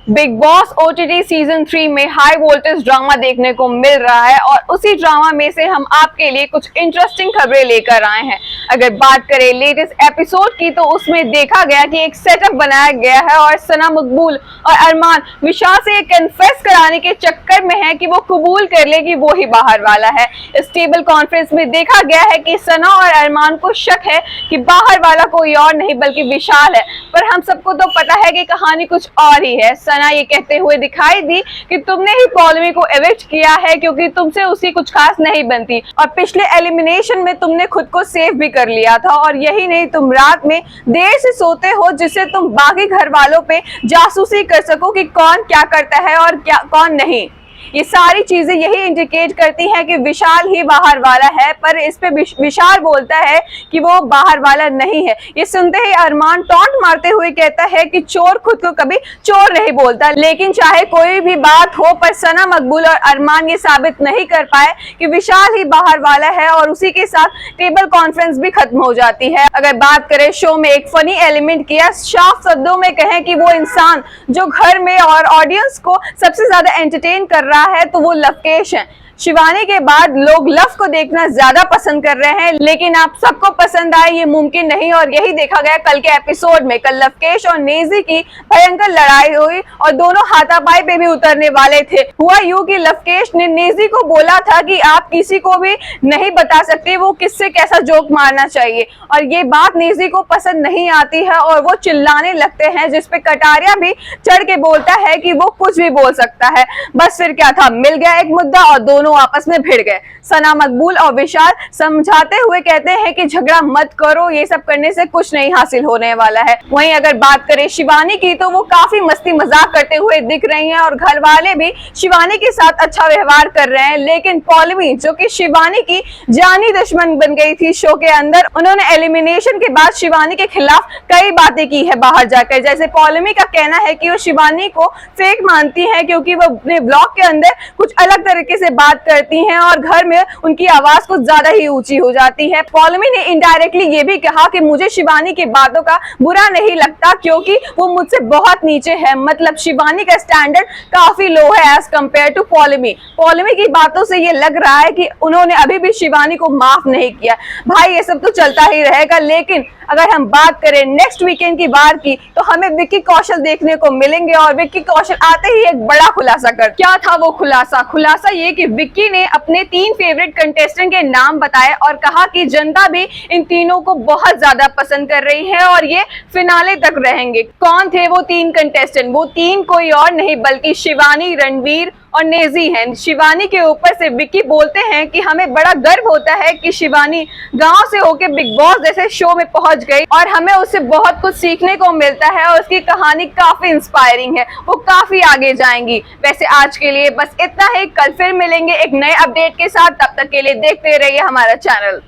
Big boss OTT season 3 में high voltage drama देखने को मिल रहा है और उसी ड्रामा में से हम आपके लिए कुछ इंटरेस्टिंग खबरें लेकर आए हैं। अगर बात करें लेटेस्ट एपिसोड की तो उसमें देखा गया कि एक सेटअप बनाया गया है और सना मकबूल और अरमान विशाल से ये कन्फेस कराने के चक्कर में है कि वो कबूल कर ले कि वो ही बाहर वाला है। इस टेबल कॉन्फ्रेंस में देखा गया है कि सना और अरमान को शक है कि बाहर वाला कोई और नहीं बल्कि विशाल है, पर हम सबको तो पता है कि कहानी कुछ और ही है। सना ये कहते हुए दिखाई दी कि तुमने ही पॉलमी को एविक्ट किया है क्योंकि तुमसे उसकी कुछ खास नहीं बनती और पिछले एलिमिनेशन में तुमने खुद को सेव भी कर लिया था, और यही नहीं तुम रात में देर से सोते हो जिससे तुम बाकी घर वालों पे जासूसी कर सको कि कौन क्या करता है और क्या कौन नहीं। ये सारी चीजें यही इंडिकेट करती हैं कि विशाल ही बाहर वाला है, पर इस पे विशाल बोलता है कि वो बाहर वाला नहीं है। ये सुनते ही अरमान टॉन्ट मारते हुए कहता है कि चोर खुद को कभी चोर नहीं बोलता। लेकिन चाहे कोई भी बात हो, पर सना मकबूल और अरमान ये साबित नहीं कर पाए कि विशाल ही बाहर वाला है, और उसी के साथ टेबल कॉन्फ्रेंस भी खत्म हो जाती है। अगर बात करें शो में एक फनी एलिमेंट किया, साफ शब्दों में कहें कि वो इंसान जो घर में और ऑडियंस को सबसे ज्यादा एंटरटेन कर रहा है तो वो लवकेश है। शिवानी के बाद लोग लव को देखना ज्यादा पसंद कर रहे हैं, लेकिन आप सबको पसंद आए ये मुमकिन नहीं, और यही देखा गया कल के एपिसोड में। कल लवकेश और नेजी की भयंकर लड़ाई हुई और दोनों हाथापाई पे भी उतरने वाले थे। हुआ यूं कि लवकेश ने नेजी को बोला था कि आप किसी को भी नहीं बता सकते वो किससे कैसा जोक मारना चाहिए, और ये बात नेजी को पसंद नहीं आती है और वो चिल्लाने लगते हैं, जिसपे कटारिया भी चढ़ के बोलता है कि वो कुछ भी बोल सकता है। बस फिर क्या था, मिल गया एक मुद्दा और दोनों आपस में भिड़ गए। सना मकबूल और विशाल समझाते हुए कहते हैं कि झगड़ा मत करो, ये सब करने से कुछ नहीं हासिल होने वाला है। वहीं अगर बात करें शिवानी की तो वो काफी मस्ती मजाक करते हुए दिख रही हैं और घर वाले भी शिवानी के साथ अच्छा व्यवहार कर रहे हैं। लेकिन पॉलमी, जो कि शिवानी की जानी दुश्मन बन गई थी शो के अंदर, उन्होंने एलिमिनेशन के बाद शिवानी के खिलाफ कई बातें की है बाहर जाकर। जैसे पॉलमी का कहना है कि वो शिवानी को फेक मानती है क्योंकि वो अपने ब्लॉग के अंदर कुछ अलग तरीके से बात करती हैं और घर में उनकी आवाज कुछ ज्यादा ही ऊंची हो जाती है। पॉलमी ने इनडायरेक्टली ये भी कहा कि मुझे शिवानी की बातों का बुरा नहीं लगता क्योंकि वो मुझसे बहुत नीचे है। मतलब शिवानी का स्टैंडर्ड काफी लो है एज कंपेयर टू पॉलमी। पॉलमी की बातों से ये लग रहा है कि उन्होंने अभी भी शिवानी को माफ नहीं किया। भाई ये सब तो चलता ही रहेगा, लेकिन अगर हम बात करें नेक्स्ट वीकेंड की बार की तो हमें विक्की कौशल देखने को मिलेंगे, और विक्की कौशल आते ही एक बड़ा खुलासा कर। क्या था वो खुलासा ये कि विक्की ने अपने 3 फेवरेट कंटेस्टेंट के नाम बताए और कहा कि जनता भी इन तीनों को बहुत ज्यादा पसंद कर रही है और ये फिनाले तक रहेंगे। कौन थे वो 3 कंटेस्टेंट? वो 3 कोई और नहीं बल्कि शिवानी, रणवीर और नेजी हैं। शिवानी के ऊपर से विक्की बोलते हैं कि हमें बड़ा गर्व होता है कि शिवानी गांव से होके बिग बॉस जैसे शो में पहुंच गई और हमें उससे बहुत कुछ सीखने को मिलता है और उसकी कहानी काफी इंस्पायरिंग है, वो काफी आगे जाएंगी। वैसे आज के लिए बस इतना ही, कल फिर मिलेंगे एक नए अपडेट के साथ। तब तक के लिए देखते रहिए हमारा चैनल।